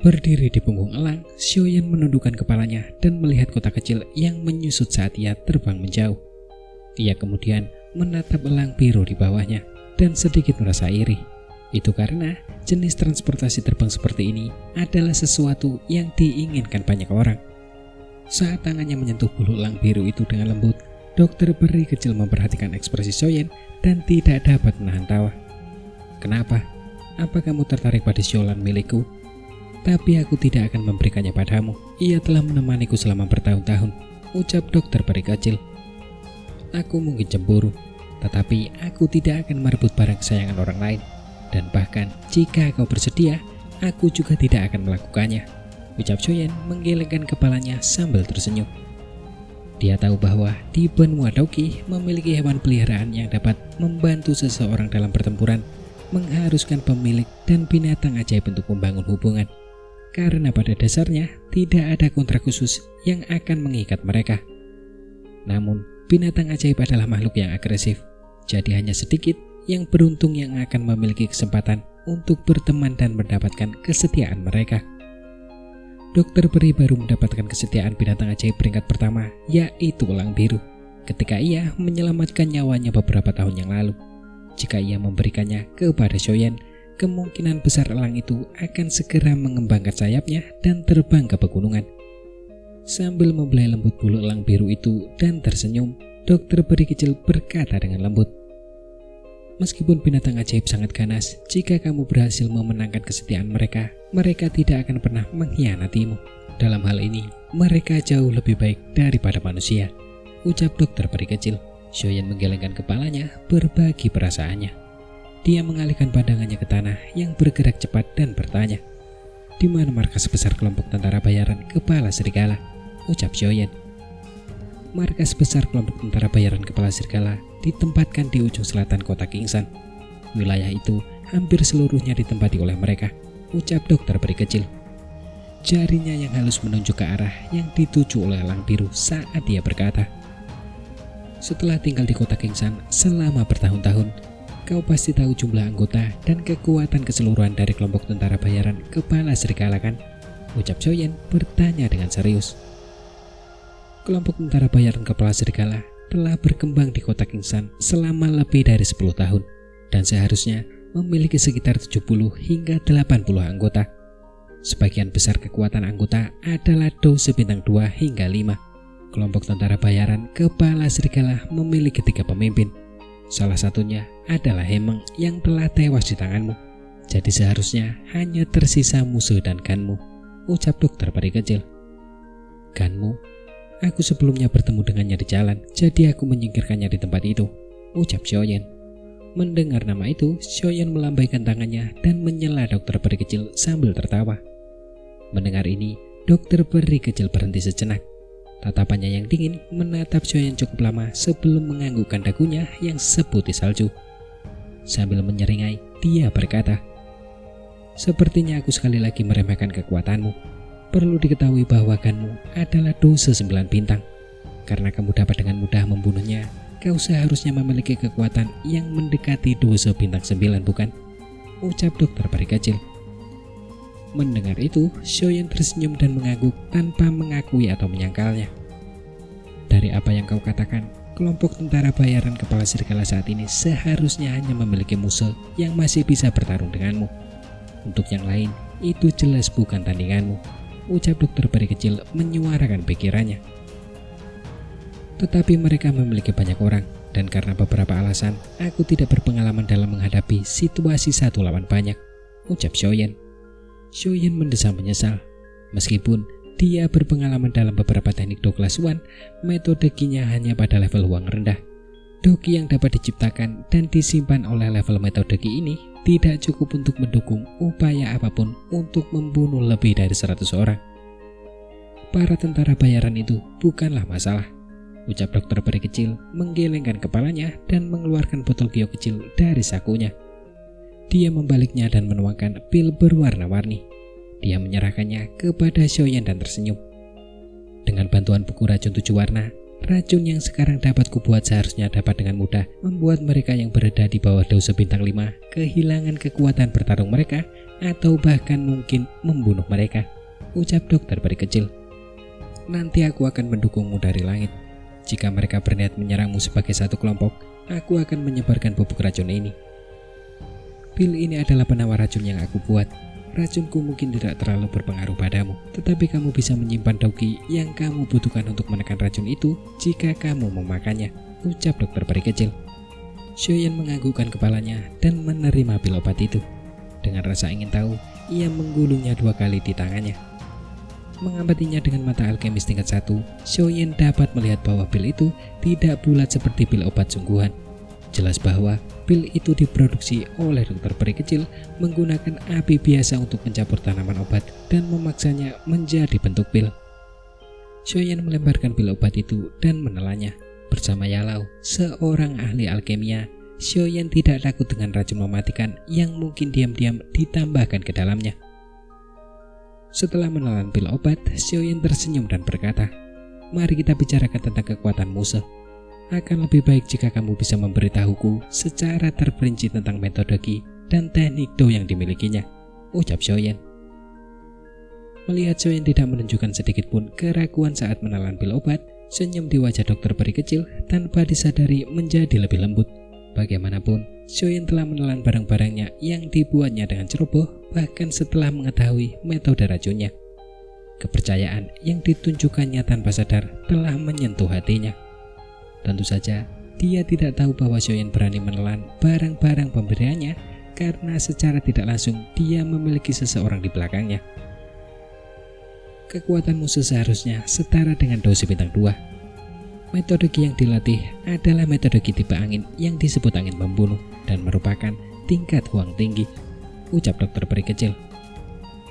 Berdiri di punggung elang, Xiaoyan menundukkan kepalanya dan melihat kotak kecil yang menyusut saat ia terbang menjauh. Ia kemudian menatap elang biru di bawahnya dan sedikit merasa iri. Itu karena jenis transportasi terbang seperti ini adalah sesuatu yang diinginkan banyak orang. Saat tangannya menyentuh bulu elang biru itu dengan lembut, dokter peri kecil memperhatikan ekspresi Xiaoyan dan tidak dapat menahan tawa. "Kenapa? Apa kamu tertarik pada Xiaolan milikku? Tapi aku tidak akan memberikannya padamu. Ia telah menemaniku selama bertahun-tahun," ucap dokter peri kecil. "Aku mungkin cemburu, tetapi aku tidak akan merebut barang kesayangan orang lain. Dan bahkan jika kau bersedia, aku juga tidak akan melakukannya," ucap Xiaoyan menggelengkan kepalanya sambil tersenyum. Dia tahu bahwa di benua Doki memiliki hewan peliharaan yang dapat membantu seseorang dalam pertempuran, mengharuskan pemilik dan binatang ajaib untuk membangun hubungan. Karena pada dasarnya tidak ada kontrak khusus yang akan mengikat mereka. Namun, binatang ajaib adalah makhluk yang agresif, jadi hanya sedikit yang beruntung yang akan memiliki kesempatan untuk berteman dan mendapatkan kesetiaan mereka. Dokter peri baru mendapatkan kesetiaan binatang ajaib peringkat pertama, yaitu elang biru, ketika ia menyelamatkan nyawanya beberapa tahun yang lalu. Jika ia memberikannya kepada Xiaoyan, kemungkinan besar elang itu akan segera mengembangkan sayapnya dan terbang ke pegunungan. Sambil membelai lembut bulu elang biru itu dan tersenyum, dokter peri kecil berkata dengan lembut, "Meskipun binatang ajaib sangat ganas, jika kamu berhasil memenangkan kesetiaan mereka, mereka tidak akan pernah mengkhianatimu. Dalam hal ini, mereka jauh lebih baik daripada manusia," ucap dokter peri kecil. Xiaoyan menggelengkan kepalanya berbagi perasaannya. Dia mengalihkan pandangannya ke tanah yang bergerak cepat dan bertanya, "Di mana markas besar kelompok tentara bayaran Kepala Serigala?" ucap Xiaoyan. Markas besar kelompok tentara bayaran Kepala Serigala ditempatkan di ujung selatan kota Kingsan. Wilayah itu hampir seluruhnya ditempati oleh mereka, ucap dokter peri kecil. Jarinya yang halus menunjuk ke arah yang dituju oleh elang biru saat dia berkata, "Setelah tinggal di kota Kingsan selama bertahun-tahun, kau pasti tahu jumlah anggota dan kekuatan keseluruhan dari kelompok tentara bayaran Kepala Serigala, kan?" ucap Xiaoyan bertanya dengan serius. Kelompok tentara bayaran Kepala Serigala telah berkembang di kota Kingsan selama lebih dari 10 tahun dan seharusnya memiliki sekitar 70 hingga 80 anggota. Sebagian besar kekuatan anggota adalah dose bintang 2 hingga 5. Kelompok tentara bayaran Kepala Serigala memiliki 3 pemimpin. Salah satunya adalah Hemeng yang telah tewas di tanganmu. Jadi seharusnya hanya tersisa musuh dan Ganmu, ucap dokter peri kecil. "Ganmu? Aku sebelumnya bertemu dengannya di jalan, jadi aku menyingkirkannya di tempat itu," ucap Xiaoyan. Mendengar nama itu, Xiaoyan melambaikan tangannya dan menyela dokter peri kecil sambil tertawa. Mendengar ini, dokter peri kecil berhenti sejenak. Tatapannya yang dingin menatap Xiaoyan cukup lama sebelum menganggukkan dagunya yang seputih salju. Sambil menyeringai, dia berkata, "Sepertinya aku sekali lagi meremehkan kekuatanmu. Perlu diketahui bahwa Ganmu adalah dose 9 bintang. Karena kamu dapat dengan mudah membunuhnya, kau seharusnya memiliki kekuatan yang mendekati dose bintang 9, bukan?" ucap dokter peri kecil. Mendengar itu, Xiaoyan tersenyum dan mengangguk tanpa mengakui atau menyangkalnya. "Dari apa yang kau katakan, kelompok tentara bayaran Kepala Serigala saat ini seharusnya hanya memiliki musuh yang masih bisa bertarung denganmu. Untuk yang lain, itu jelas bukan tandinganmu," ucap dokter peri kecil menyuarakan pikirannya. "Tetapi mereka memiliki banyak orang, dan karena beberapa alasan, aku tidak berpengalaman dalam menghadapi situasi satu lawan banyak," ucap Xiaoyan. Xiaoyan mendesam menyesal. Meskipun dia berpengalaman dalam beberapa teknik Do Class 1, metode-nya hanya pada level uang rendah. Doki yang dapat diciptakan dan disimpan oleh level metode ini tidak cukup untuk mendukung upaya apapun untuk membunuh lebih dari 100 orang. "Para tentara bayaran itu bukanlah masalah," ucap dokter peri kecil menggelengkan kepalanya dan mengeluarkan botol Gyo kecil dari sakunya. Dia membaliknya dan menuangkan pil berwarna-warni. Dia menyerahkannya kepada Xiaoyan dan tersenyum. "Dengan bantuan buku racun 7 warna, racun yang sekarang dapat kubuat seharusnya dapat dengan mudah membuat mereka yang berada di bawah dose bintang 5 kehilangan kekuatan bertarung mereka atau bahkan mungkin membunuh mereka, ucap dokter peri kecil. Nanti aku akan mendukungmu dari langit. Jika mereka berniat menyerangmu sebagai satu kelompok, aku akan menyebarkan bubuk racun ini. Pil ini adalah penawar racun yang aku buat. Racunku mungkin tidak terlalu berpengaruh padamu, tetapi kamu bisa menyimpan dauki yang kamu butuhkan untuk menekan racun itu jika kamu memakannya, ucap dokter peri kecil. Xiaoyan menganggukkan kepalanya dan menerima pil obat itu. Dengan rasa ingin tahu, ia menggulungnya 2 kali di tangannya. Mengamatinya dengan mata alkemis tingkat 1, Xiaoyan dapat melihat bahwa pil itu tidak bulat seperti pil obat sungguhan. Jelas bahwa pil itu diproduksi oleh dokter peri kecil menggunakan api biasa untuk mencampur tanaman obat dan memaksanya menjadi bentuk pil. Xiaoyan melemparkan pil obat itu dan menelannya. Bersama Yalau, seorang ahli alkemia, Xiaoyan tidak takut dengan racun mematikan yang mungkin diam-diam ditambahkan ke dalamnya. Setelah menelan pil obat, Xiaoyan tersenyum dan berkata, "Mari kita bicarakan tentang kekuatan musuh. Akan lebih baik jika kamu bisa memberitahuku secara terperinci tentang metode Qi dan teknik Do yang dimilikinya," ucap Xiaoyan. Melihat Xiaoyan tidak menunjukkan sedikit pun keraguan saat menelan pil obat, senyum di wajah dokter peri kecil tanpa disadari menjadi lebih lembut. Bagaimanapun, Xiaoyan telah menelan barang-barangnya yang dibuatnya dengan ceroboh bahkan setelah mengetahui metode racunnya. Kepercayaan yang ditunjukkannya tanpa sadar telah menyentuh hatinya. Tentu saja, dia tidak tahu bahwa Xiaoyan berani menelan barang-barang pemberiannya karena secara tidak langsung dia memiliki seseorang di belakangnya. Kekuatan musuh seharusnya setara dengan dosis bintang 2. Metode Qi yang dilatih adalah metode Qi tipe angin yang disebut angin membunuh dan merupakan tingkat Huang tinggi, ucap dokter peri kecil.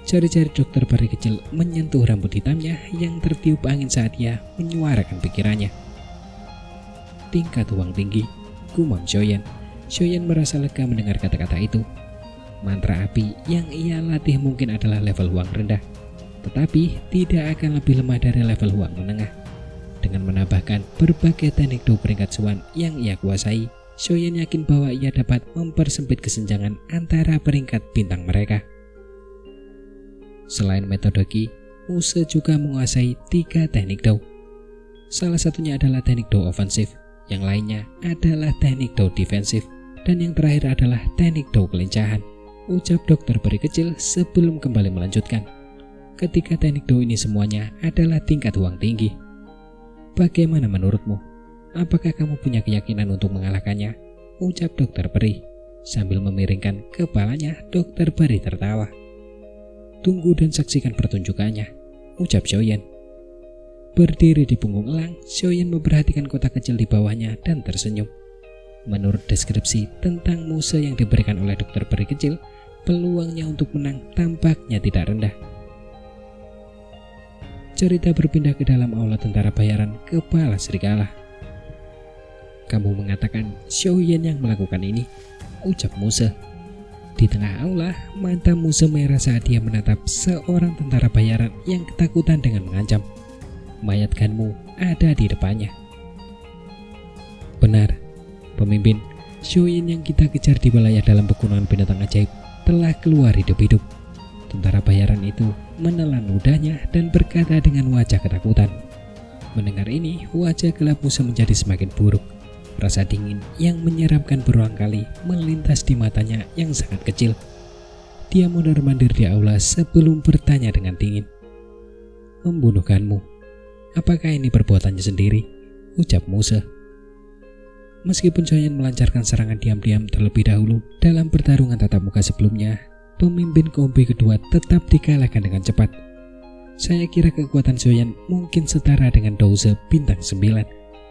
Jari-jari dokter peri kecil menyentuh rambut hitamnya yang tertiup angin saat ia menyuarakan pikirannya. Tingkat Huang tinggi, gumam Xiaoyan. Xiaoyan merasa lega mendengar kata-kata itu. Mantra api yang ia latih mungkin adalah level Huang rendah, tetapi tidak akan lebih lemah dari level Huang menengah. Dengan menambahkan berbagai teknik Do peringkat Xuan yang ia kuasai, Xiaoyan yakin bahwa ia dapat mempersempit kesenjangan antara peringkat bintang mereka. Selain metode Qi, Muse juga menguasai 3 teknik Do. Salah satunya adalah teknik Do ofensif, yang lainnya adalah teknik Do defensif, dan yang terakhir adalah teknik Do kelincahan, ucap dokter peri kecil sebelum kembali melanjutkan. Ketiga teknik Do ini semuanya adalah tingkat Huang tinggi. Bagaimana menurutmu? Apakah kamu punya keyakinan untuk mengalahkannya? Ucap dokter peri. Sambil memiringkan kepalanya, dokter peri tertawa. Tunggu dan saksikan pertunjukannya, ucap Xiaoyan. Berdiri di punggung elang, Xiaoyan memperhatikan kotak kecil di bawahnya dan tersenyum. Menurut deskripsi tentang Muse yang diberikan oleh dokter peri kecil, peluangnya untuk menang tampaknya tidak rendah. Cerita berpindah ke dalam aula tentara bayaran kepala serigala. Kamu mengatakan Xiaoyan yang melakukan ini, ucap Muse. Di tengah aula, mata Muse merah saat dia menatap seorang tentara bayaran yang ketakutan dengan mengancam. Mayat Ganmu ada di depannya. Benar, pemimpin, Xiaoyan yang kita kejar di wilayah dalam pegunungan binatang ajaib telah keluar hidup-hidup. Tentara bayaran itu menelan ludahnya dan berkata dengan wajah ketakutan. Mendengar ini, wajah gelap Muse menjadi semakin buruk. Rasa dingin yang menyeramkan berulang kali melintas di matanya yang sangat kecil. Dia mondar-mandir di aula sebelum bertanya dengan dingin. Membunuh Ganmu. Apakah ini perbuatannya sendiri? Ucap Muse. Meskipun Xiaoyan melancarkan serangan diam-diam terlebih dahulu dalam pertarungan tatap muka sebelumnya, pemimpin kompi kedua tetap dikalahkan dengan cepat. Saya kira kekuatan Xiaoyan mungkin setara dengan Douze bintang 9,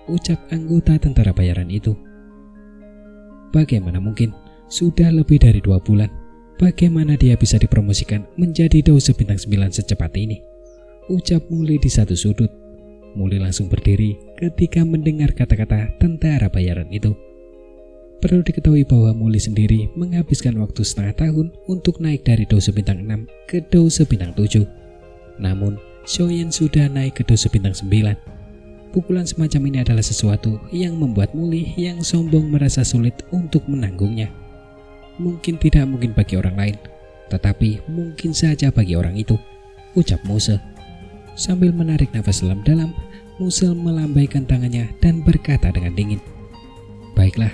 ucap anggota tentara bayaran itu. Bagaimana mungkin? Sudah lebih dari 2 bulan. Bagaimana dia bisa dipromosikan menjadi Douze bintang 9 secepat ini? Ucap Muli di satu sudut. Muli langsung berdiri ketika mendengar kata-kata tentara bayaran itu. Perlu diketahui bahwa Muli sendiri menghabiskan waktu setengah tahun untuk naik dari Douze bintang 6 ke Douze bintang 7. Namun, Xiaoyan sudah naik ke Douze bintang 9. Pukulan semacam ini adalah sesuatu yang membuat Muli yang sombong merasa sulit untuk menanggungnya. Mungkin tidak mungkin bagi orang lain, Tetapi mungkin saja bagi orang itu, ucap Muse. Sambil menarik nafas dalam-dalam, Muse melambaikan tangannya dan berkata dengan dingin, "Baiklah,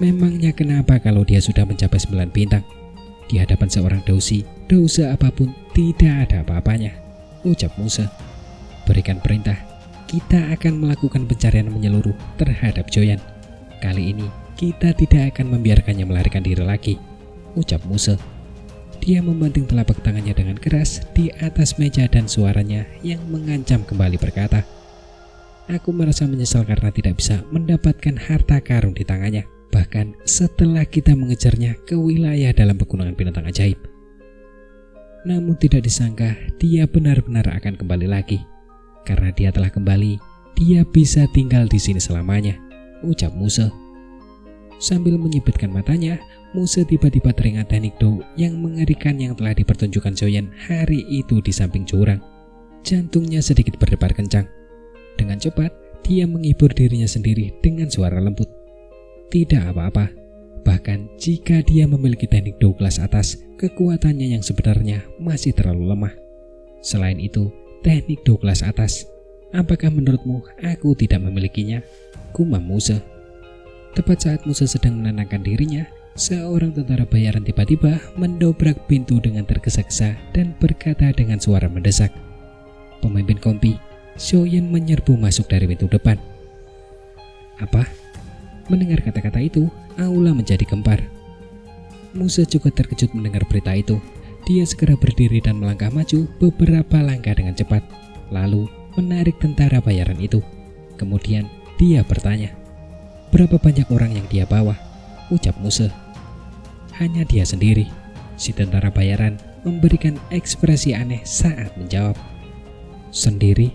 memangnya kenapa kalau dia sudah mencapai 9 bintang? Di hadapan seorang Dausi, dosa apapun tidak ada apa-apanya," ucap Muse. "Berikan perintah, kita akan melakukan pencarian menyeluruh terhadap Joyan. Kali ini kita tidak akan membiarkannya melarikan diri lagi," ucap Muse. Dia membanting telapak tangannya dengan keras di atas meja dan suaranya yang mengancam kembali berkata, "Aku merasa menyesal karena tidak bisa mendapatkan harta karun di tangannya, bahkan setelah kita mengejarnya ke wilayah dalam pegunungan binatang ajaib. Namun tidak disangka dia benar-benar akan kembali lagi. Karena dia telah kembali, dia bisa tinggal di sini selamanya," ucap Muse. Sambil menyipitkan matanya, Muse tiba-tiba teringat teknik Dou yang mengerikan yang telah dipertunjukkan Joyan hari itu di samping jurang. Jantungnya sedikit berdebar kencang. Dengan cepat, dia menghibur dirinya sendiri dengan suara lembut. Tidak apa-apa. Bahkan jika dia memiliki teknik Dou kelas atas, kekuatannya yang sebenarnya masih terlalu lemah. Selain itu, teknik Dou kelas atas, apakah menurutmu aku tidak memilikinya? Gumam Muse. Tepat saat Muse sedang menenangkan dirinya, seorang tentara bayaran tiba-tiba mendobrak pintu dengan tergesa-gesa dan berkata dengan suara mendesak, "Pemimpin Kompi, Joyan menyerbu masuk dari pintu depan." Apa? Mendengar kata-kata itu, aula menjadi gempar. Muse juga terkejut mendengar berita itu. Dia segera berdiri dan melangkah maju beberapa langkah dengan cepat, lalu menarik tentara bayaran itu. Kemudian dia bertanya, "Berapa banyak orang yang dia bawa?" ucap Muse. "Hanya dia sendiri." Si tentara bayaran memberikan ekspresi aneh saat menjawab. "Sendiri?"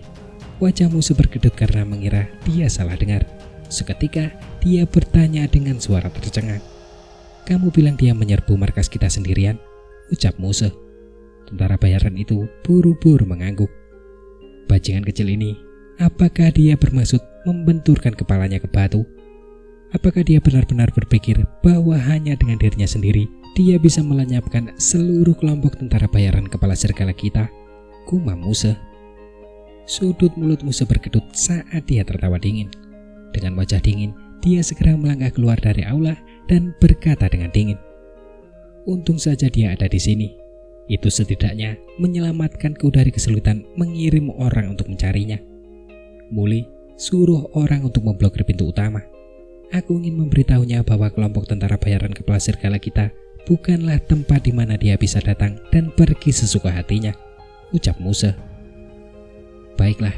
Wajah Muse berkedut karena mengira dia salah dengar. Seketika dia bertanya dengan suara tercengang, "Kamu bilang dia menyerbu markas kita sendirian?" ucap Muse. Tentara bayaran itu buru-buru mengangguk. Bajingan kecil ini, apakah dia bermaksud membenturkan kepalanya ke batu? Apakah dia benar-benar berpikir bahwa hanya dengan dirinya sendiri dia bisa melenyapkan seluruh kelompok tentara bayaran kepala serigala kita? Gumam Muse. Sudut mulut Muse berkedut saat dia tertawa dingin. Dengan wajah dingin, dia segera melangkah keluar dari aula dan berkata dengan dingin, "Untung saja dia ada di sini. Itu setidaknya menyelamatkanku dari kesulitan mengirim orang untuk mencarinya. Muli, suruh orang untuk memblokir pintu utama. Aku ingin memberitahunya bahwa kelompok tentara bayaran kepala serigala kita bukanlah tempat di mana dia bisa datang dan pergi sesuka hatinya," ucap Muse. "Baiklah."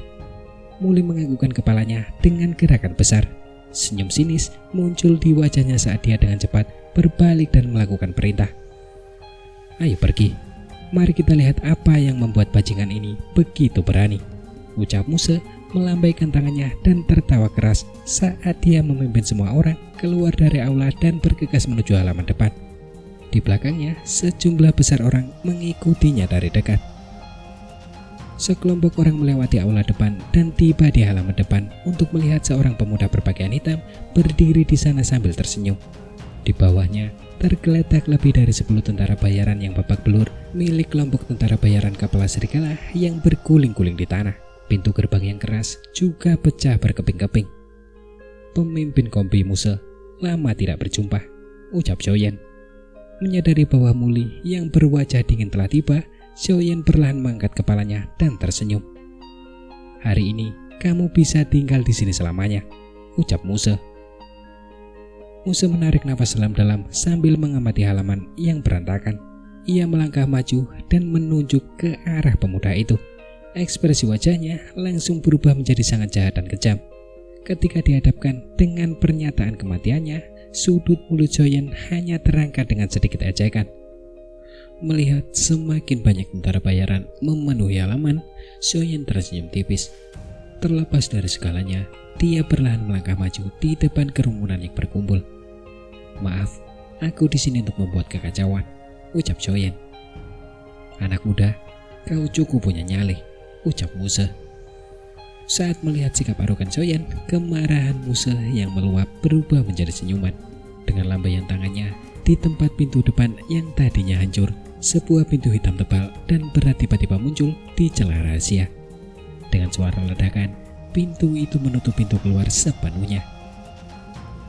Muli menganggukkan kepalanya dengan gerakan besar. Senyum sinis muncul di wajahnya saat dia dengan cepat berbalik dan melakukan perintah. "Ayo pergi. Mari kita lihat apa yang membuat bajingan ini begitu berani," ucap Muse melambaikan tangannya dan tertawa keras saat dia memimpin semua orang keluar dari aula dan bergegas menuju halaman depan. Di belakangnya, sejumlah besar orang mengikutinya dari dekat. Sekelompok orang melewati aula depan dan tiba di halaman depan untuk melihat seorang pemuda berpakaian hitam berdiri di sana sambil tersenyum. Di bawahnya tergeletak lebih dari 10 tentara bayaran yang babak belur milik kelompok tentara bayaran kepala serigala yang berguling-guling di tanah. Pintu gerbang yang keras juga pecah berkeping-keping. "Pemimpin Kompi Muse, lama tidak berjumpa," ucap Joyan. Menyadari bahwa Muli yang berwajah dingin telah tiba, Joyan perlahan mengangkat kepalanya dan tersenyum. "Hari ini kamu bisa tinggal di sini selamanya," ucap Muse. Muse menarik nafas dalam-dalam sambil mengamati halaman yang berantakan. Ia melangkah maju dan menunjuk ke arah pemuda itu. Ekspresi wajahnya langsung berubah menjadi sangat jahat dan kejam. Ketika dihadapkan dengan pernyataan kematiannya, sudut mulut Joyan hanya terangkat dengan sedikit ejekan. Melihat semakin banyak tentara bayaran memenuhi halaman, Joyan tersenyum tipis. Terlepas dari segalanya, dia perlahan melangkah maju di depan kerumunan yang berkumpul. "Maaf, aku di sini untuk membuat kekacauan," ucap Joyan. "Anak muda, kau cukup punya nyali," ucap Muse. Saat melihat sikap arogan Joyan, kemarahan Muse yang meluap berubah menjadi senyuman. Dengan lambaian tangannya di tempat pintu depan yang tadinya hancur, sebuah pintu hitam tebal dan berat tiba-tiba muncul di celah rahasia. Dengan suara ledakan, pintu itu menutup pintu keluar sepenuhnya.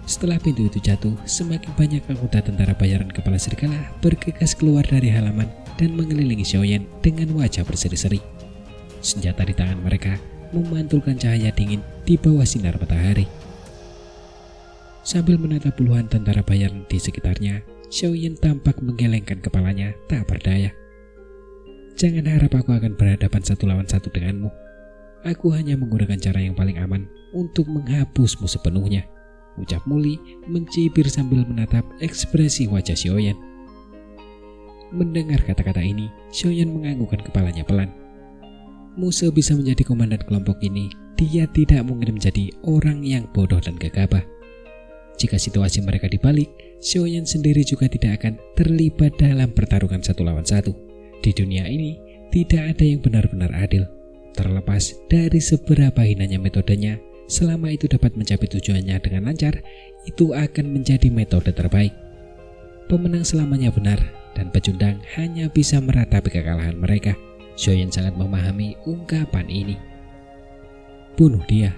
Setelah pintu itu jatuh, semakin banyak anggota tentara bayaran kepala serigala bergegas keluar dari halaman dan mengelilingi Xiaoyan dengan wajah berseri-seri. Senjata di tangan mereka memantulkan cahaya dingin di bawah sinar matahari. Sambil menatap puluhan tentara bayaran di sekitarnya, Xiaoyan tampak menggelengkan kepalanya tak berdaya. "Jangan harap aku akan berhadapan 1 lawan 1 denganmu. Aku hanya menggunakan cara yang paling aman untuk menghapusmu sepenuhnya," ucap Muli mencibir sambil menatap ekspresi wajah Xiaoyan. Mendengar kata-kata ini, Xiaoyan menganggukkan kepalanya pelan. Muse bisa menjadi komandan kelompok ini, dia tidak mungkin menjadi orang yang bodoh dan gegabah. Jika situasi mereka dibalik, Xiaoyan sendiri juga tidak akan terlibat dalam pertarungan 1 lawan 1. Di dunia ini, tidak ada yang benar-benar adil. Terlepas dari seberapa hinanya metodenya, selama itu dapat mencapai tujuannya dengan lancar, itu akan menjadi metode terbaik. Pemenang selamanya benar, dan pecundang hanya bisa meratapi kekalahan mereka. Xiaoyan sangat memahami ungkapan ini. "Bunuh dia."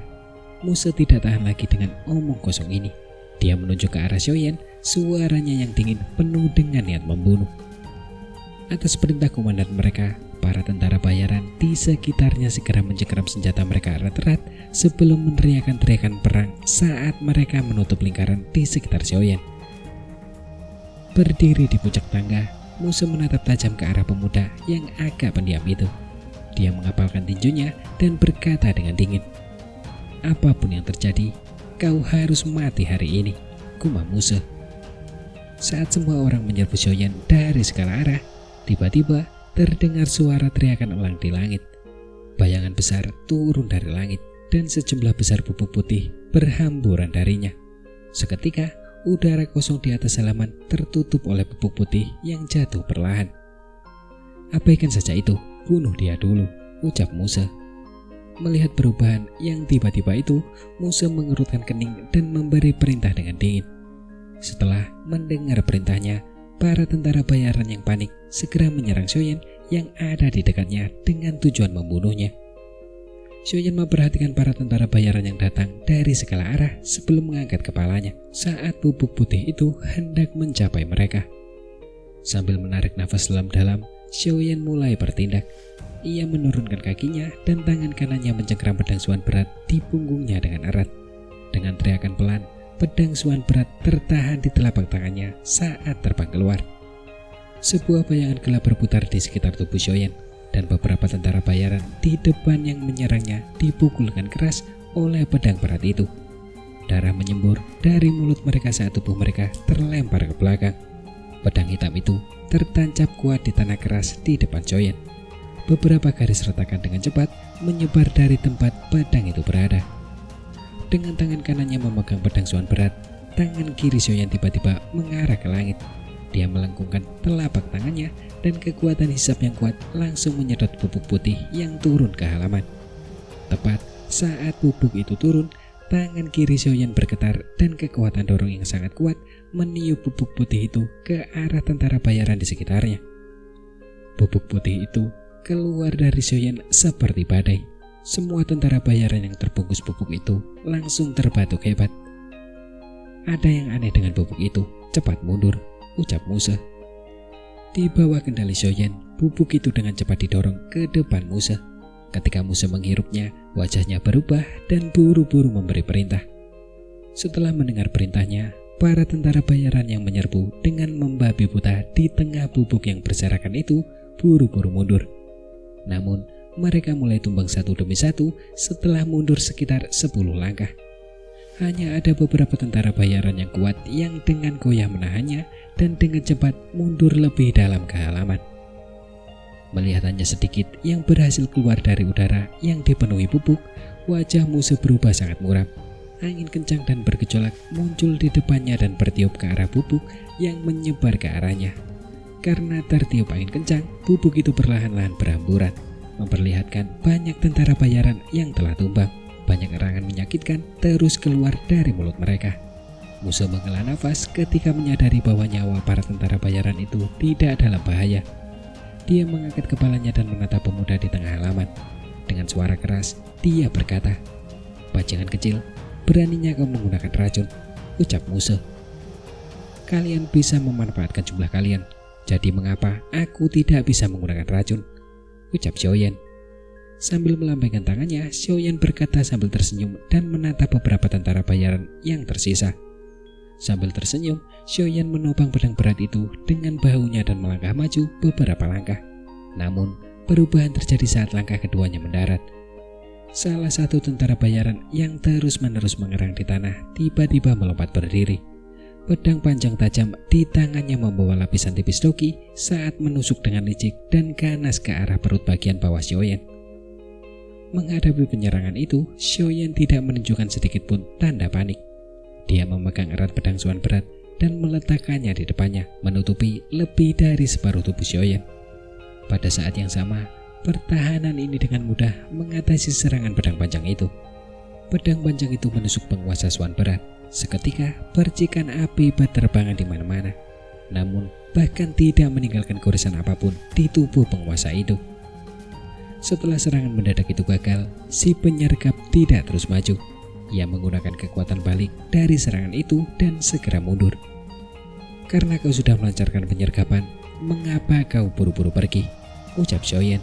Muse tidak tahan lagi dengan omong kosong ini. Dia menunjuk ke arah Xiaoyan, suaranya yang dingin penuh dengan niat membunuh. Atas perintah komandan mereka, para tentara bayaran di sekitarnya segera mencengkeram senjata mereka erat-erat sebelum meneriakkan teriakan perang saat mereka menutup lingkaran di sekitar Xiaoyan. Berdiri di puncak tangga, Muse menatap tajam ke arah pemuda yang agak pendiam itu. Dia mengapalkan tinjunya dan berkata dengan dingin, "Apapun yang terjadi, kau harus mati hari ini," gumam Muse. Saat semua orang menyerbu Xiaoyan dari segala arah, tiba-tiba terdengar suara teriakan elang di langit. Bayangan besar turun dari langit dan sejumlah besar bubuk putih berhamburan darinya. Seketika, udara kosong di atas halaman tertutup oleh bubuk putih yang jatuh perlahan. "Abaikan saja itu, bunuh dia dulu," ucap Muse. Melihat perubahan yang tiba-tiba itu, Muse mengerutkan kening dan memberi perintah dengan dingin. Setelah mendengar perintahnya, para tentara bayaran yang panik segera menyerang Xiaoyan yang ada di dekatnya dengan tujuan membunuhnya. Xiaoyan memperhatikan para tentara bayaran yang datang dari segala arah sebelum mengangkat kepalanya saat bubuk putih itu hendak mencapai mereka. Sambil menarik nafas dalam-dalam, Xiaoyan mulai bertindak. Ia menurunkan kakinya dan tangan kanannya mencengkeram pedang suan berat di punggungnya dengan erat. Dengan teriakan pelan, pedang suan berat tertahan di telapak tangannya saat terbang keluar. Sebuah bayangan gelap berputar di sekitar tubuh Xiaoyan, dan beberapa tentara bayaran di depan yang menyerangnya dipukulkan keras oleh pedang berat itu. Darah menyembur dari mulut mereka saat tubuh mereka terlempar ke belakang. Pedang hitam itu tertancap kuat di tanah keras di depan Xiaoyan. Beberapa garis retakan dengan cepat menyebar dari tempat pedang itu berada. Dengan tangan kanannya memegang pedang suan berat, tangan kiri Xiaoyan tiba-tiba mengarah ke langit. Dia melengkungkan telapak tangannya dan kekuatan hisap yang kuat langsung menyedot bubuk putih yang turun ke halaman. Tepat saat bubuk itu turun, tangan kiri Xiaoyan bergetar dan kekuatan dorong yang sangat kuat meniup bubuk putih itu ke arah tentara bayaran di sekitarnya. Bubuk putih itu keluar dari Xiaoyan seperti badai. Semua tentara bayaran yang terbungkus bubuk itu langsung terbatuk hebat. "Ada yang aneh dengan bubuk itu, cepat mundur," ucap Muse. Di bawah kendali Xiaoyan, bubuk itu dengan cepat didorong ke depan Muse. Ketika Muse menghirupnya, wajahnya berubah dan buru-buru memberi perintah. Setelah mendengar perintahnya, para tentara bayaran yang menyerbu dengan membabi buta di tengah bubuk yang berserakan itu buru-buru mundur. Namun, mereka mulai tumbang satu demi satu setelah mundur sekitar 10 langkah. Hanya ada beberapa tentara bayaran yang kuat yang dengan goyah menahannya dan dengan cepat mundur lebih dalam ke halaman. Melihat hanya sedikit yang berhasil keluar dari udara yang dipenuhi bubuk, wajah Muse berubah sangat muram. Angin kencang dan bergejolak muncul di depannya dan bertiup ke arah bubuk yang menyebar ke arahnya. Karena tertiup angin kencang, bubuk itu perlahan-lahan berhamburan, memperlihatkan banyak tentara bayaran yang telah tumbang. Banyak erangan menyakitkan terus keluar dari mulut mereka. Muse menghela nafas ketika menyadari bahwa nyawa para tentara bayaran itu tidak dalam bahaya. Dia mengangkat kepalanya dan menatap pemuda di tengah halaman. Dengan suara keras, dia berkata, "Bajingan kecil, beraninya kau menggunakan racun," ucap Muse. "Kalian bisa memanfaatkan jumlah kalian, jadi mengapa aku tidak bisa menggunakan racun?" ucap Xiaoyan. Sambil melambaikan tangannya, Xiaoyan berkata sambil tersenyum dan menatap beberapa tentara bayaran yang tersisa. Sambil tersenyum, Xiaoyan menopang pedang berat itu dengan bahunya dan melangkah maju beberapa langkah. Namun, perubahan terjadi saat langkah keduanya mendarat. Salah satu tentara bayaran yang terus-menerus mengerang di tanah tiba-tiba melompat berdiri. Pedang panjang tajam di tangannya membawa lapisan tipis doki saat menusuk dengan licik dan ganas ke arah perut bagian bawah Xiaoyan. Menghadapi penyerangan itu, Xiaoyan tidak menunjukkan sedikit pun tanda panik. Dia memegang erat pedang Suan berat dan meletakkannya di depannya, menutupi lebih dari separuh tubuh Xiaoyan. Pada saat yang sama, pertahanan ini dengan mudah mengatasi serangan pedang panjang itu. Pedang panjang itu menusuk penguasa Suan berat. Seketika, percikan api berterbangan di mana-mana. Namun, bahkan tidak meninggalkan goresan apapun di tubuh penguasa itu. Setelah serangan mendadak itu gagal, si penyergap tidak terus maju. Ia menggunakan kekuatan balik dari serangan itu dan segera mundur. "Karena kau sudah melancarkan penyergapan, mengapa kau buru-buru pergi?" ucap Xiaoyan.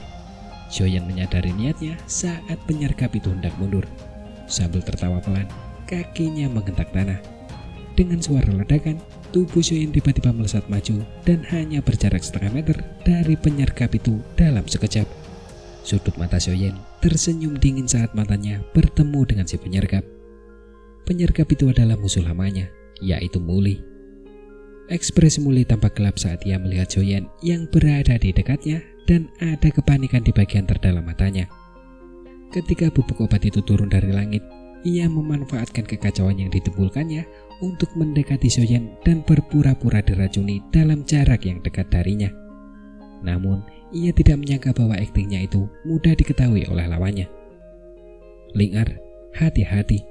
Xiaoyan menyadari niatnya saat penyergap itu hendak mundur. Sambil tertawa pelan, kakinya menghentak tanah. Dengan suara ledakan, tubuh Xiaoyan tiba-tiba melesat maju dan hanya berjarak setengah meter dari penyergap itu dalam sekejap. Sudut mata Xiaoyan tersenyum dingin saat matanya bertemu dengan si penyergap. Penyergap itu adalah musuh lamanya, yaitu Muli. Ekspresi Muli tampak gelap saat ia melihat Xiaoyan yang berada di dekatnya dan ada kepanikan di bagian terdalam matanya. Ketika bubuk obat itu turun dari langit, ia memanfaatkan kekacauan yang ditimbulkannya untuk mendekati Xiaoyan dan berpura-pura diracuni dalam jarak yang dekat darinya. Namun, ia tidak menyangka bahwa aktingnya itu mudah diketahui oleh lawannya. "Ling-Er, hati-hati,"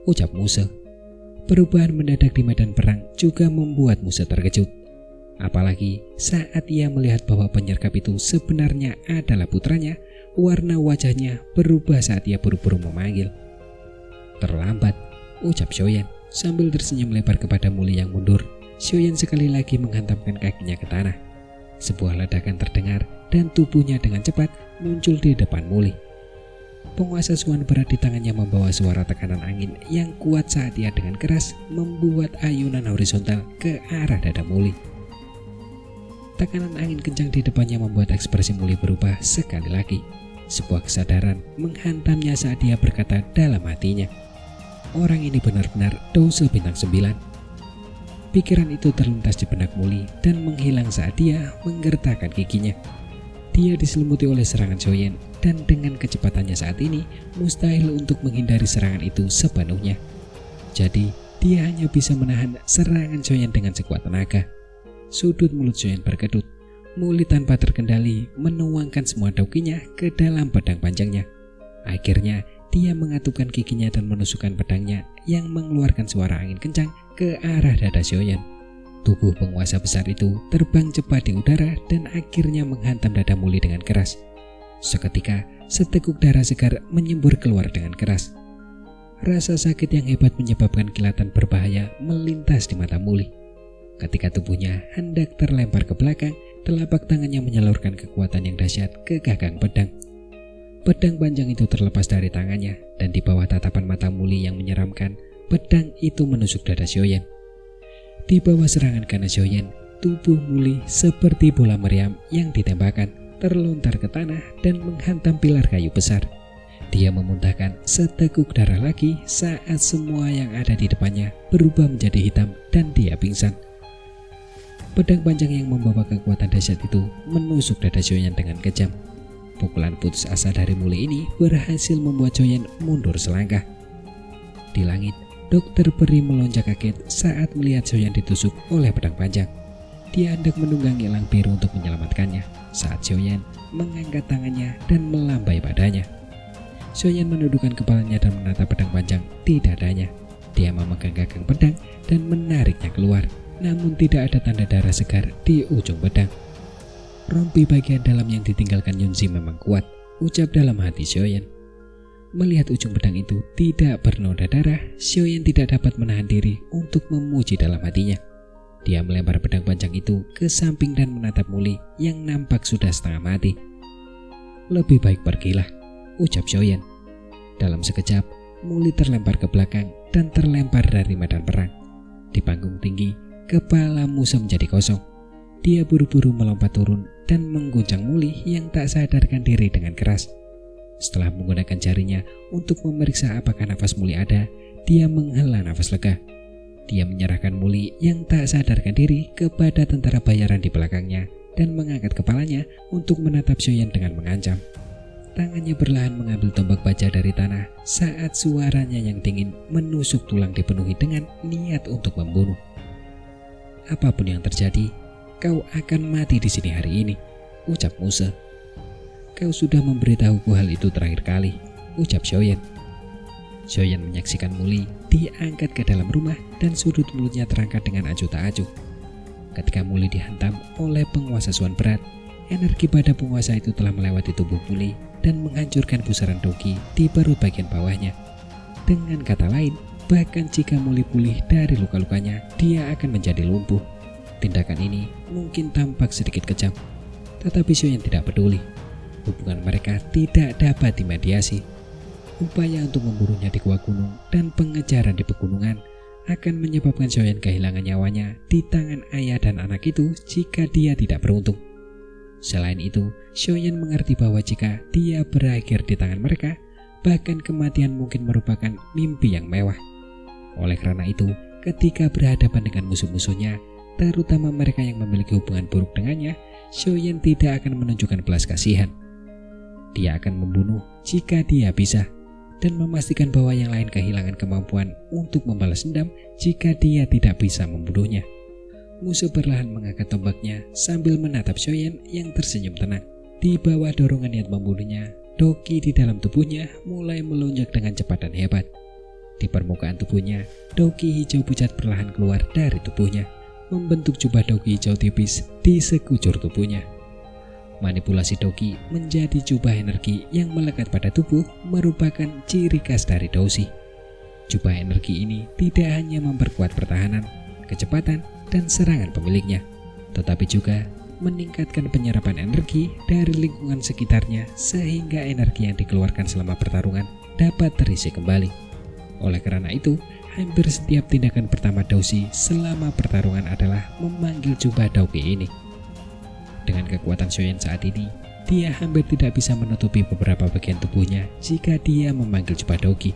ucap Muse. Perubahan mendadak di medan perang juga membuat Muse terkejut. Apalagi saat ia melihat bahwa penyergap itu sebenarnya adalah putranya, warna wajahnya berubah saat ia buru-buru memanggil. "Terlambat," ucap Xiaoyan sambil tersenyum lebar kepada Muli yang mundur. Xiaoyan sekali lagi menghantamkan kakinya ke tanah. Sebuah ledakan terdengar dan tubuhnya dengan cepat muncul di depan Muli. Penguasa Suan berat di tangannya membawa suara tekanan angin yang kuat saat ia dengan keras membuat ayunan horizontal ke arah dada Muli. Tekanan angin kencang di depannya membuat ekspresi Muli berubah sekali lagi. Sebuah kesadaran menghantamnya saat dia berkata dalam hatinya, "Orang ini benar-benar Dose bintang 9. Pikiran itu terlintas di benak Muli dan menghilang saat dia menggertakkan giginya. Dia diselimuti oleh serangan Xiaoyan dan dengan kecepatannya saat ini mustahil untuk menghindari serangan itu sepenuhnya. Jadi dia hanya bisa menahan serangan Xiaoyan dengan sekuat tenaga. Sudut mulut Xiaoyan berkedut. Muli tanpa terkendali menuangkan semua dokinya ke dalam pedang panjangnya. Akhirnya dia mengatupkan giginya dan menusukkan pedangnya yang mengeluarkan suara angin kencang ke arah dada Xiaoyan. Tubuh penguasa besar itu terbang cepat di udara dan akhirnya menghantam dada Muli dengan keras. Seketika, seteguk darah segar menyembur keluar dengan keras. Rasa sakit yang hebat menyebabkan kilatan berbahaya melintas di mata Muli. Ketika tubuhnya hendak terlempar ke belakang, telapak tangannya menyalurkan kekuatan yang dahsyat ke gagang pedang. Pedang panjang itu terlepas dari tangannya dan di bawah tatapan mata Muli yang menyeramkan, pedang itu menusuk dada Xiaoyan. Di bawah serangan kanan Xiaoyan, tubuh Muli seperti bola meriam yang ditembakkan, terlontar ke tanah dan menghantam pilar kayu besar. Dia memuntahkan seteguk darah lagi saat semua yang ada di depannya berubah menjadi hitam dan dia pingsan. Pedang panjang yang membawa kekuatan dahsyat itu menusuk dada Xiaoyan dengan kejam. Pukulan putus asa dari Muli ini berhasil membuat Xiaoyan mundur selangkah. Di langit, Dokter Peri melonjak kaget saat melihat Xiaoyan ditusuk oleh pedang panjang. Dia hendak menunggangi elang biru untuk menyelamatkannya saat Xiaoyan mengangkat tangannya dan melambai badannya. Xiaoyan menundukkan kepalanya dan menatap pedang panjang di dadanya. Dia memegang gagang pedang dan menariknya keluar, namun tidak ada tanda darah segar di ujung pedang. Rompi bagian dalam yang ditinggalkan Yunzi memang kuat, ucap dalam hati Xiaoyan. Melihat ujung pedang itu tidak bernoda darah, Xiaoyan tidak dapat menahan diri untuk memuji dalam hatinya. Dia melempar pedang panjang itu ke samping dan menatap Muli yang nampak sudah setengah mati. Lebih baik pergilah, ucap Xiaoyan. Dalam sekejap, Muli terlempar ke belakang dan terlempar dari medan perang. Di panggung tinggi, kepala musuh menjadi kosong. Dia buru-buru melompat turun dan mengguncang Muli yang tak sadarkan diri dengan keras. Setelah menggunakan jarinya untuk memeriksa apakah nafas Muli ada, dia menghela nafas lega. Dia menyerahkan Muli yang tak sadarkan diri kepada tentara bayaran di belakangnya dan mengangkat kepalanya untuk menatap Xiaoyan dengan mengancam. Tangannya perlahan mengambil tombak baja dari tanah saat suaranya yang dingin menusuk tulang dipenuhi dengan niat untuk membunuh. Apapun yang terjadi, kau akan mati di sini hari ini, ucap Muse. Kau sudah memberitahuku hal itu terakhir kali, ucap Xiaoyan. Xiaoyan menyaksikan Muli diangkat ke dalam rumah dan sudut mulutnya terangkat dengan acuh tak acuh. Ketika Muli dihantam oleh penguasa suan berat, energi pada penguasa itu telah melewati tubuh Muli dan menghancurkan pusaran doki di perut bagian bawahnya. Dengan kata lain, bahkan jika Muli pulih dari luka-lukanya, dia akan menjadi lumpuh. Tindakan ini mungkin tampak sedikit kejam, tetapi Xiaoyan tidak peduli. Hubungan mereka tidak dapat dimediasi. Upaya untuk memburunya di gua gunung dan pengejaran di pegunungan akan menyebabkan Xiaoyan kehilangan nyawanya di tangan ayah dan anak itu jika dia tidak beruntung. Selain itu, Xiaoyan mengerti bahwa jika dia berakhir di tangan mereka, bahkan kematian mungkin merupakan mimpi yang mewah. Oleh karena itu, ketika berhadapan dengan musuh-musuhnya, terutama mereka yang memiliki hubungan buruk dengannya, Xiaoyan tidak akan menunjukkan belas kasihan. Dia akan membunuh jika dia bisa, dan memastikan bahwa yang lain kehilangan kemampuan untuk membalas dendam jika dia tidak bisa membunuhnya. Musuh perlahan mengangkat tombaknya sambil menatap Xiaoyan yang tersenyum tenang. Di bawah dorongan niat membunuhnya, doki di dalam tubuhnya mulai melonjak dengan cepat dan hebat. Di permukaan tubuhnya, doki hijau pucat perlahan keluar dari tubuhnya, membentuk jubah doki hijau tipis di sekujur tubuhnya. Manipulasi doki menjadi jubah energi yang melekat pada tubuh merupakan ciri khas dari Doushi. Jubah energi ini tidak hanya memperkuat pertahanan, kecepatan, dan serangan pemiliknya, tetapi juga meningkatkan penyerapan energi dari lingkungan sekitarnya sehingga energi yang dikeluarkan selama pertarungan dapat terisi kembali. Oleh karena itu, hampir setiap tindakan pertama Doushi selama pertarungan adalah memanggil jubah doki ini. Dengan kekuatan Xiaoyan saat ini, dia hampir tidak bisa menutupi beberapa bagian tubuhnya jika dia memanggil jubah doki.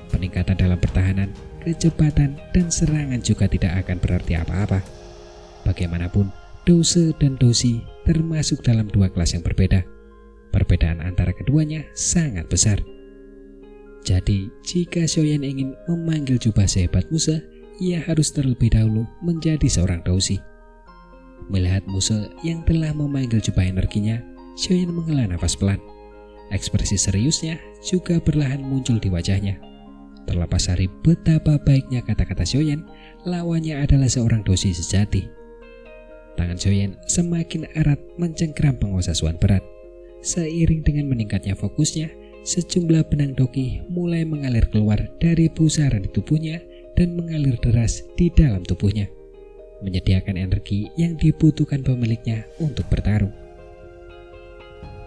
Peningkatan dalam pertahanan, kecepatan, dan serangan juga tidak akan berarti apa-apa. Bagaimanapun, Douse dan Doushi termasuk dalam dua kelas yang berbeda. Perbedaan antara keduanya sangat besar. Jadi, jika Xiaoyan ingin memanggil jubah sehebat Muse, ia harus terlebih dahulu menjadi seorang Doushi. Melihat Muse yang telah memanggil jubah energinya, Xiaoyan menghela nafas pelan. Ekspresi seriusnya juga perlahan muncul di wajahnya. Terlepas dari betapa baiknya kata-kata Xiaoyan, lawannya adalah seorang Doushi sejati. Tangan Xiaoyan semakin erat mencengkram penguasa suan berat. Seiring dengan meningkatnya fokusnya, sejumlah benang doki mulai mengalir keluar dari pusaran di tubuhnya dan mengalir deras di dalam tubuhnya, menyediakan energi yang dibutuhkan pemiliknya untuk bertarung.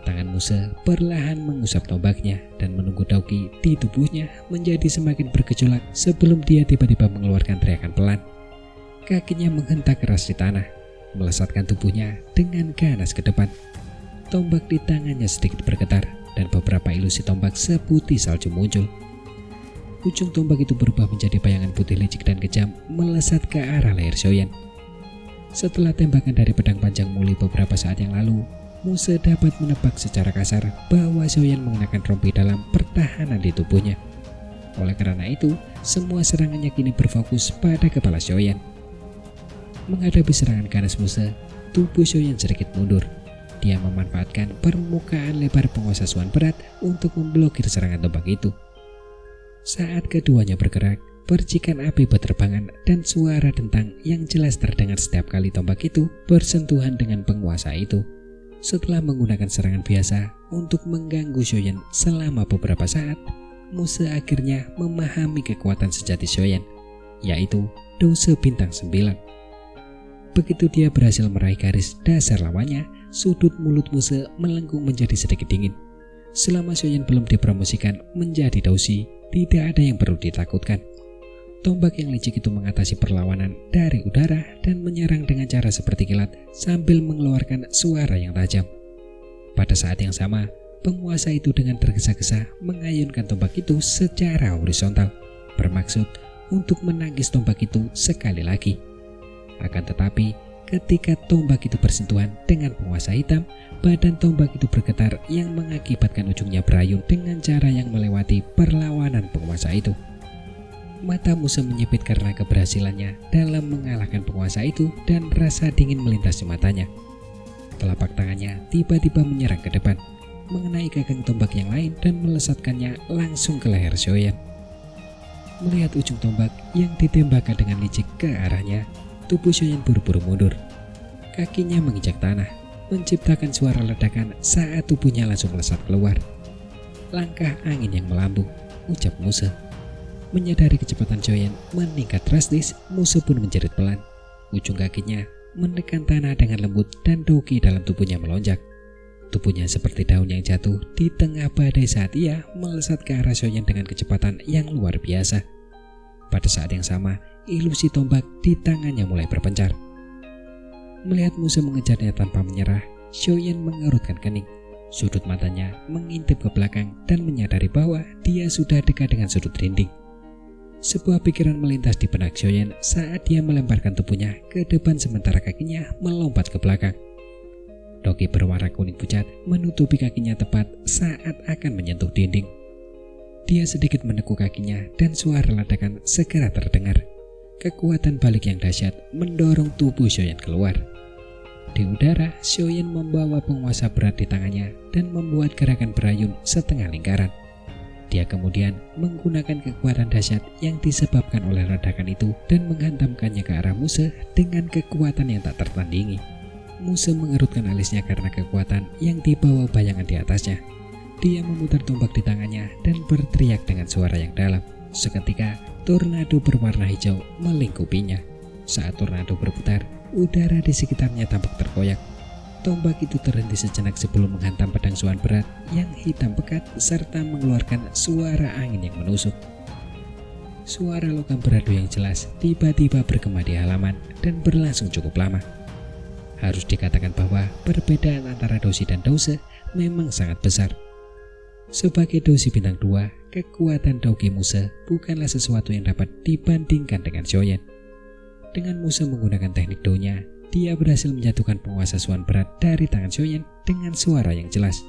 Tangan Muse perlahan mengusap tombaknya dan menunggu doki di tubuhnya menjadi semakin bergejolak sebelum dia tiba-tiba mengeluarkan teriakan pelan. Kakinya menghentak keras di tanah, melesatkan tubuhnya dengan ganas ke depan. Tombak di tangannya sedikit bergetar dan beberapa ilusi tombak seputih salju muncul. Ujung tombak itu berubah menjadi bayangan putih licik dan kejam melesat ke arah leher Xiaoyan. Setelah tembakan dari pedang panjang Muli beberapa saat yang lalu, Muse dapat menebak secara kasar bahwa Xiaoyan mengenakan rompi dalam pertahanan di tubuhnya. Oleh karena itu, semua serangannya kini berfokus pada kepala Xiaoyan. Menghadapi serangan ganas Muse, tubuh Xiaoyan sedikit mundur. Dia memanfaatkan permukaan lebar penguasa suan berat untuk memblokir serangan tombak itu. Saat keduanya bergerak, percikan api berterbangan dan suara dentang yang jelas terdengar setiap kali tombak itu bersentuhan dengan penguasa itu. Setelah menggunakan serangan biasa untuk mengganggu Xiaoyan selama beberapa saat, Muse akhirnya memahami kekuatan sejati Xiaoyan, yaitu Dose bintang 9. Begitu dia berhasil meraih garis dasar lawannya, sudut mulut Muse melengkung menjadi sedikit dingin. Selama Xiaoyan belum dipromosikan menjadi Doushi, tidak ada yang perlu ditakutkan. Tombak yang licik itu mengatasi perlawanan dari udara dan menyerang dengan cara seperti kilat sambil mengeluarkan suara yang tajam. Pada saat yang sama, penguasa itu dengan tergesa-gesa mengayunkan tombak itu secara horizontal, bermaksud untuk menangkis tombak itu sekali lagi. Akan tetapi, ketika tombak itu bersentuhan dengan penguasa hitam, badan tombak itu bergetar yang mengakibatkan ujungnya berayun dengan cara yang melewati perlawanan penguasa itu. Mata Muse menyipit karena keberhasilannya dalam mengalahkan penguasa itu dan rasa dingin melintasi matanya. Telapak tangannya tiba-tiba menyerang ke depan, mengenai gagang tombak yang lain dan melesatkannya langsung ke leher Xiaoyan. Melihat ujung tombak yang ditembakkan dengan licik ke arahnya, tubuh Xiaoyan buru-buru mundur. Kakinya menginjak tanah, menciptakan suara ledakan saat tubuhnya langsung melesat keluar. Langkah angin yang melambung, ucap Muse. Menyadari kecepatan Xiaoyan meningkat drastis, Muse pun menjerit pelan. Ujung kakinya menekan tanah dengan lembut dan doki dalam tubuhnya melonjak. Tubuhnya seperti daun yang jatuh di tengah badai saat ia melesat ke arah Xiaoyan dengan kecepatan yang luar biasa. Pada saat yang sama, ilusi tombak di tangannya mulai berpencar. Melihat Muse mengejarnya tanpa menyerah, Xiaoyan mengerutkan kening. Sudut matanya mengintip ke belakang dan menyadari bahwa dia sudah dekat dengan sudut dinding. Sebuah pikiran melintas di benak Xiaoyan saat dia melemparkan tubuhnya ke depan sementara kakinya melompat ke belakang. Doki berwarna kuning pucat menutupi kakinya tepat saat akan menyentuh dinding. Dia sedikit menekuk kakinya dan suara ledakan segera terdengar. Kekuatan balik yang dahsyat mendorong tubuh Xiaoyan keluar. Di udara, Xiaoyan membawa penguasa berat di tangannya dan membuat gerakan berayun setengah lingkaran. Dia kemudian menggunakan kekuatan dahsyat yang disebabkan oleh ledakan itu dan menghantamkannya ke arah Muse dengan kekuatan yang tak tertandingi. Muse mengerutkan alisnya karena kekuatan yang dibawa bayangan di atasnya. Dia memutar tombak di tangannya dan berteriak dengan suara yang dalam. Seketika, tornado berwarna hijau melingkupinya. Saat tornado berputar, udara di sekitarnya tampak terkoyak. Tombak itu terhenti sejenak sebelum menghantam pedang Xuan berat yang hitam pekat serta mengeluarkan suara angin yang menusuk. Suara logam beradu yang jelas tiba-tiba bergema di halaman dan berlangsung cukup lama. Harus dikatakan bahwa perbedaan antara Doushi dan Dose memang sangat besar. Sebagai Doushi bintang 2, kekuatan Doge Muse bukanlah sesuatu yang dapat dibandingkan dengan Xiaoyan. Dengan Muse menggunakan teknik Do-nya, dia berhasil menjatuhkan penguasa Xuan berat dari tangan Xiaoyan dengan suara yang jelas.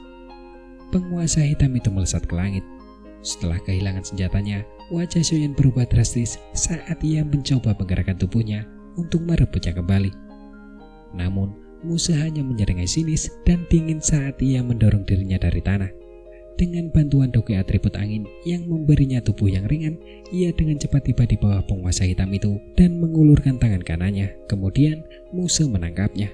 Penguasa hitam itu melesat ke langit. Setelah kehilangan senjatanya, wajah Xiaoyan berubah drastis saat ia mencoba menggerakkan tubuhnya untuk merebutnya kembali. Namun, Muse hanya menyerengai sinis dan dingin saat ia mendorong dirinya dari tanah. Dengan bantuan doge atribut angin yang memberinya tubuh yang ringan, ia dengan cepat tiba di bawah penguasa hitam itu dan mengulurkan tangan kanannya. Kemudian Muse menangkapnya.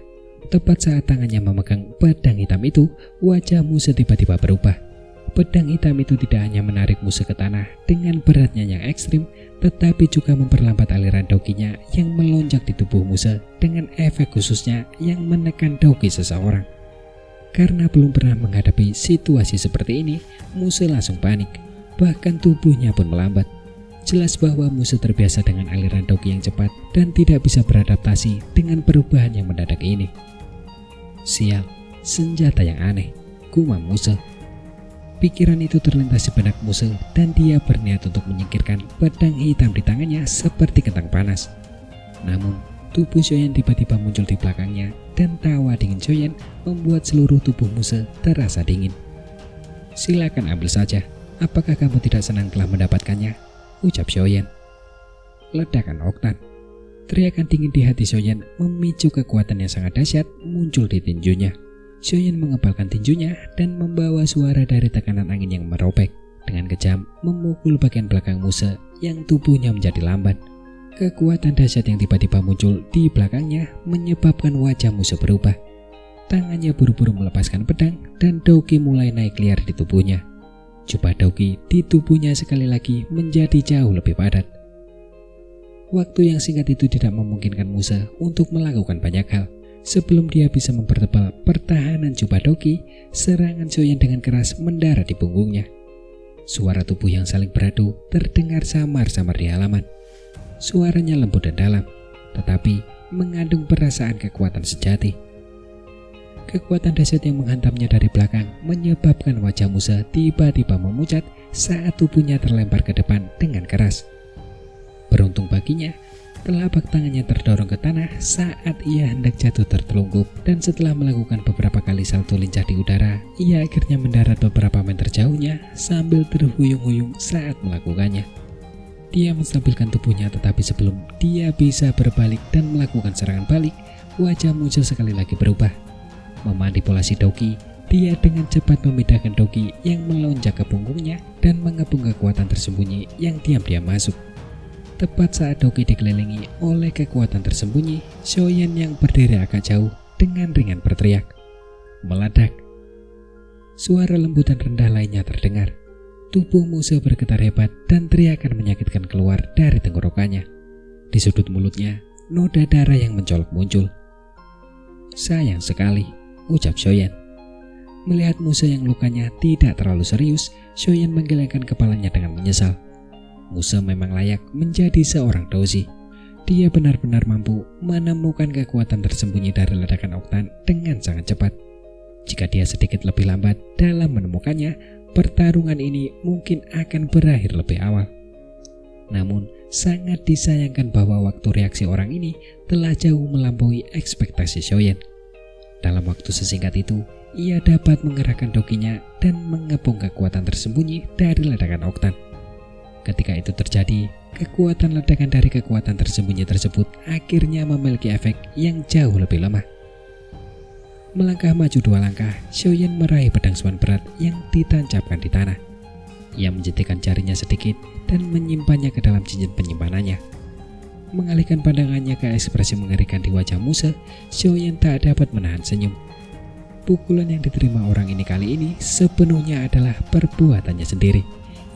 Tepat saat tangannya memegang pedang hitam itu, wajah Muse tiba-tiba berubah. Pedang hitam itu tidak hanya menarik Muse ke tanah dengan beratnya yang ekstrim, tetapi juga memperlambat aliran doginya yang melonjak di tubuh Muse dengan efek khususnya yang menekan dogi seseorang. Karena belum pernah menghadapi situasi seperti ini, Muse langsung panik. Bahkan tubuhnya pun melambat. Jelas bahwa Muse terbiasa dengan aliran dogi yang cepat dan tidak bisa beradaptasi dengan perubahan yang mendadak ini. Sial, senjata yang aneh, gumam Muse. Pikiran itu terlintas di benak Muse dan dia berniat untuk menyingkirkan pedang hitam di tangannya seperti kentang panas. Namun, tubuh Xiaoyan tiba-tiba muncul di belakangnya dan tawa dingin Xiaoyan membuat seluruh tubuh Muse terasa dingin. Silakan ambil saja, apakah kamu tidak senang telah mendapatkannya? Ucap Xiaoyan. Ledakan oktan. Teriakan dingin di hati Xiaoyan memicu kekuatan yang sangat dahsyat muncul di tinjunya. Xiaoyan mengepalkan tinjunya dan membawa suara dari tekanan angin yang merobek. Dengan kejam memukul bagian belakang Muse yang tubuhnya menjadi lamban. Kekuatan dahsyat yang tiba-tiba muncul di belakangnya menyebabkan wajah Muse berubah. Tangannya buru-buru melepaskan pedang dan Doki mulai naik liar di tubuhnya. Jubah Doki di tubuhnya sekali lagi menjadi jauh lebih padat. Waktu yang singkat itu tidak memungkinkan Musa untuk melakukan banyak hal. Sebelum dia bisa mempertebal pertahanan jubah Doki, serangan Xiaoyan dengan keras mendarat di punggungnya. Suara tubuh yang saling beradu terdengar samar-samar di halaman. Suaranya lembut dan dalam, tetapi mengandung perasaan kekuatan sejati. Kekuatan dahsyat yang menghantamnya dari belakang menyebabkan wajah Musa tiba-tiba memucat saat tubuhnya terlempar ke depan dengan keras. Beruntung baginya, telapak tangannya terdorong ke tanah saat ia hendak jatuh tertelungkup, dan setelah melakukan beberapa kali salto lincah di udara, ia akhirnya mendarat beberapa meter jauhnya sambil terhuyung-huyung saat melakukannya. Dia menstabilkan tubuhnya, tetapi sebelum dia bisa berbalik dan melakukan serangan balik, wajah Musa sekali lagi berubah. Memanipulasi Doki, dia dengan cepat memindahkan Doki yang melonjak ke punggungnya dan mengepung kekuatan tersembunyi yang diam-diam masuk. Tepat saat Doki dikelilingi oleh kekuatan tersembunyi, Xiaoyan yang berdiri agak jauh dengan ringan berteriak. Meledak. Suara lembut dan rendah lainnya terdengar. Tubuh Musa bergetar hebat dan teriakan menyakitkan keluar dari tenggorokannya. Di sudut mulutnya, noda darah yang mencolok muncul. Sayang sekali, ucap Xiaoyan. Melihat Musa yang lukanya tidak terlalu serius, Xiaoyan menggelengkan kepalanya dengan menyesal. Musa memang layak menjadi seorang dozi. Dia benar-benar mampu menemukan kekuatan tersembunyi dari ledakan oktan dengan sangat cepat. Jika dia sedikit lebih lambat dalam menemukannya, pertarungan ini mungkin akan berakhir lebih awal. Namun, sangat disayangkan bahwa waktu reaksi orang ini telah jauh melampaui ekspektasi Xiaoyan. Dalam waktu sesingkat itu, ia dapat mengerahkan dokinya dan mengepung kekuatan tersembunyi dari ledakan oktan. Ketika itu terjadi, kekuatan ledakan dari kekuatan tersembunyi tersebut akhirnya memiliki efek yang jauh lebih lemah. Melangkah maju 2 langkah, Xiaoyan meraih pedang swan berat yang ditancapkan di tanah. Ia menjentikan jarinya sedikit dan menyimpannya ke dalam cincin penyimpanannya. Mengalihkan pandangannya ke ekspresi mengerikan di wajah Musa, Xiaoyan tak dapat menahan senyum. Pukulan yang diterima orang ini kali ini sepenuhnya adalah perbuatannya sendiri.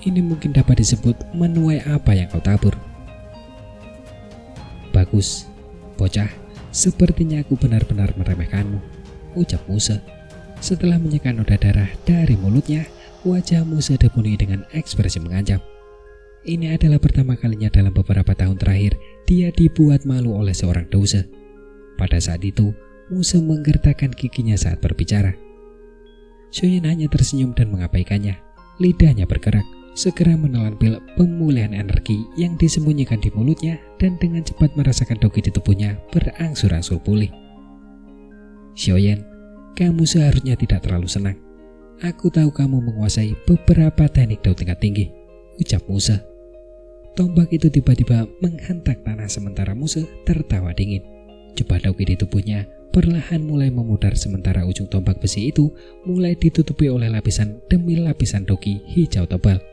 Ini mungkin dapat disebut menuai apa yang kau tabur. Bagus, bocah, sepertinya aku benar-benar meremehkanmu, ucap Musa. Setelah menyekan noda darah dari mulutnya, wajah Musa dipenuhi dengan ekspresi mengancam. Ini adalah pertama kalinya dalam beberapa tahun terakhir dia dibuat malu oleh seorang dosa. Pada saat itu, Musa menggertakkan giginya saat berbicara. Xiaoyan hanya tersenyum dan mengabaikannya. Lidahnya bergerak, segera menelan pil pemulihan energi yang disembunyikan di mulutnya dan dengan cepat merasakan doki di tubuhnya berangsur-angsur pulih. Xiaoyan, kamu seharusnya tidak terlalu senang. Aku tahu kamu menguasai beberapa teknik dao tingkat tinggi, ucap Musa. Tombak itu tiba-tiba menghantak tanah sementara Musa tertawa dingin. Jubah doki di tubuhnya perlahan mulai memudar sementara ujung tombak besi itu mulai ditutupi oleh lapisan demi lapisan doki hijau tebal.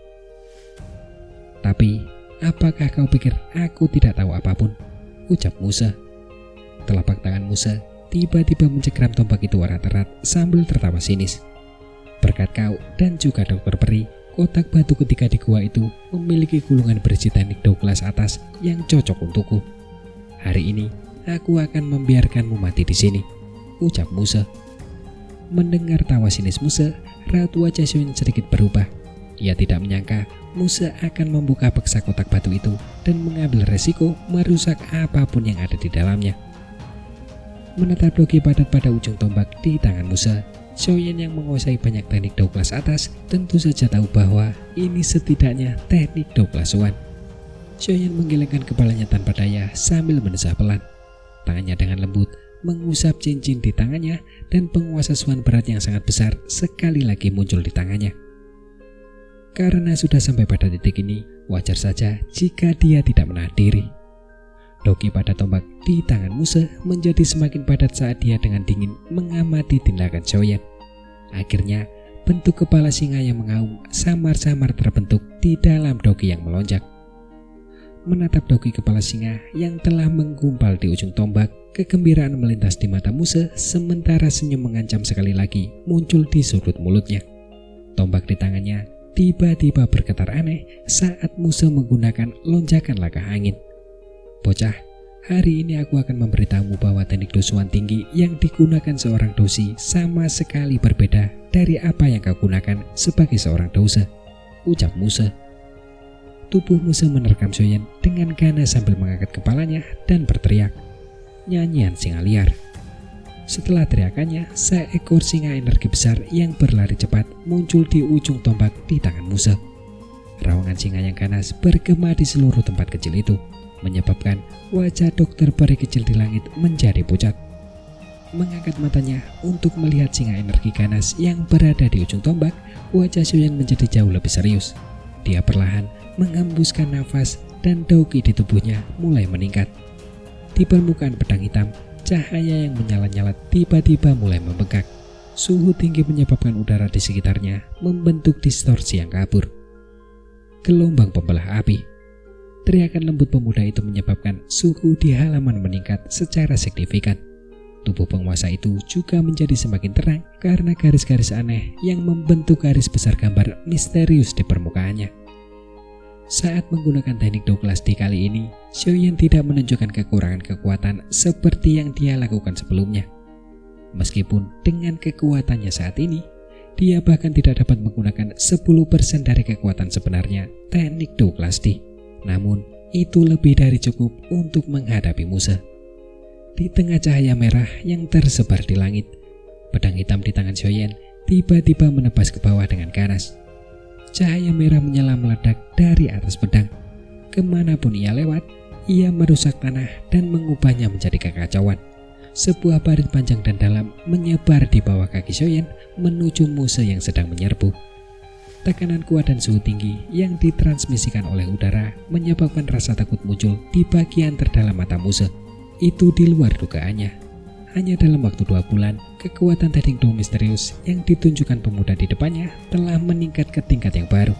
Tapi, apakah kau pikir aku tidak tahu apapun? Ucap Musa. Telapak tangan Musa tiba-tiba mencengkram tombak itu erat-erat sambil tertawa sinis. Berkat kau dan juga Dr. Peri, kotak batu ketiga di gua itu memiliki gulungan berisi teknik dao kelas atas yang cocok untukku. Hari ini, aku akan membiarkanmu mati di sini, ucap Musa. Mendengar tawa sinis Musa, raut wajah Xiaoyan sedikit berubah. Ia tidak menyangka Musa akan membuka peksa kotak batu itu dan mengambil resiko merusak apapun yang ada di dalamnya. Menatap doki padat pada ujung tombak di tangan Musa, Xiaoyan yang menguasai banyak teknik dao kelas atas tentu saja tahu bahwa ini setidaknya teknik dao kelas Swan. Xiaoyan menggelengkan kepalanya tanpa daya sambil mendesah pelan. Tangannya dengan lembut mengusap cincin di tangannya dan penguasa Swan berat yang sangat besar sekali lagi muncul di tangannya. Karena sudah sampai pada titik ini, wajar saja jika dia tidak menahan diri. Doki pada tombak di tangan Musa menjadi semakin padat saat dia dengan dingin mengamati tindakan Xiaoyan. Akhirnya, bentuk kepala singa yang mengaum samar-samar terbentuk di dalam doki yang melonjak. Menatap doki kepala singa yang telah menggumpal di ujung tombak, Kegembiraan melintas di mata Muse, sementara senyum mengancam sekali lagi muncul di sudut mulutnya. Tombak di tangannya tiba-tiba bergetar aneh saat Muse menggunakan lonjakan lakah angin. "Bocah, hari ini aku akan memberitahumu bahwa teknik dosuan tinggi yang digunakan seorang dosi sama sekali berbeda dari apa yang kau gunakan sebagai seorang dosa," ucap Muse. Tubuh Muse menerkam Xiaoyan dengan ganas sambil mengangkat kepalanya dan berteriak, nyanyian singa liar. Setelah teriakannya, seekor singa energi besar yang berlari cepat muncul di ujung tombak di tangan Muse. Rawangan singa yang ganas bergema di seluruh tempat kecil itu, menyebabkan wajah dokter peri kecil di langit menjadi pucat. Mengangkat matanya untuk melihat singa energi ganas yang berada di ujung tombak, wajah Xiaoyan menjadi jauh lebih serius. Dia perlahan menghembuskan nafas dan dauki di tubuhnya mulai meningkat. Di permukaan pedang hitam, cahaya yang menyala-nyala tiba-tiba mulai membengkak. Suhu tinggi menyebabkan udara di sekitarnya membentuk distorsi yang kabur. Gelombang pembelah api. Teriakan lembut pemuda itu menyebabkan suhu di halaman meningkat secara signifikan. Tubuh penguasa itu juga menjadi semakin terang karena garis-garis aneh yang membentuk garis besar gambar misterius di permukaannya. Saat menggunakan teknik Douglas D kali ini, Xiaoyan tidak menunjukkan kekurangan kekuatan seperti yang dia lakukan sebelumnya. Meskipun dengan kekuatannya saat ini, dia bahkan tidak dapat menggunakan 10% dari kekuatan sebenarnya teknik Douglas D. Namun, itu lebih dari cukup untuk menghadapi Muse. Di tengah cahaya merah yang tersebar di langit, pedang hitam di tangan Xiaoyan tiba-tiba menebas ke bawah dengan ganas. Cahaya merah menyala meledak dari atas pedang. Kemanapun ia lewat, ia merusak tanah dan mengubahnya menjadi kekacauan. Sebuah parit panjang dan dalam menyebar di bawah kaki Xiaoyan menuju Muse yang sedang menyerbu. Tekanan kuat dan suhu tinggi yang ditransmisikan oleh udara menyebabkan rasa takut muncul di bagian terdalam mata Muse. Itu di luar dugaannya. Hanya dalam waktu 2 bulan, kekuatan teknik do misterius yang ditunjukkan pemuda di depannya telah meningkat ke tingkat yang baru.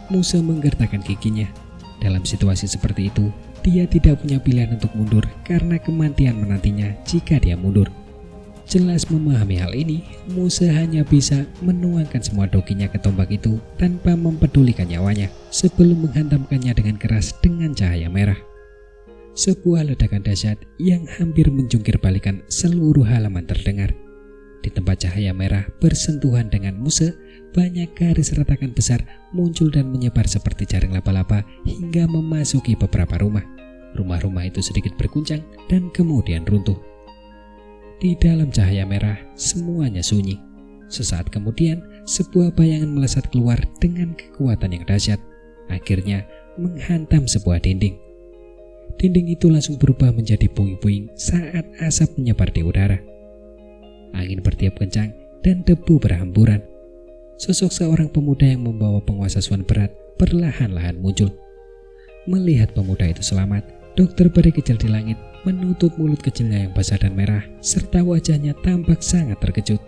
Muse menggertakkan giginya. Dalam situasi seperti itu, dia tidak punya pilihan untuk mundur karena kematian menantinya jika dia mundur. Jelas memahami hal ini, Muse hanya bisa menuangkan semua dokinya ke tombak itu tanpa mempedulikan nyawanya sebelum menghantamkannya dengan keras dengan cahaya merah. Sebuah ledakan dahsyat yang hampir menjungkir balikan seluruh halaman terdengar. Di tempat cahaya merah bersentuhan dengan Muse, banyak garis retakan besar muncul dan menyebar seperti jaring laba-laba hingga memasuki beberapa rumah. Rumah-rumah itu sedikit berguncang dan kemudian runtuh. Di dalam cahaya merah, semuanya sunyi. Sesaat kemudian, sebuah bayangan melesat keluar dengan kekuatan yang dahsyat. Akhirnya menghantam sebuah dinding. Dinding itu langsung berubah menjadi puing-puing saat asap menyebar di udara. Angin bertiup kencang dan debu berhamburan. Sosok seorang pemuda yang membawa penguasa suan berat perlahan-lahan muncul. Melihat pemuda itu selamat, dokter peri kecil di langit menutup mulut kecilnya yang basah dan merah, serta wajahnya tampak sangat terkejut.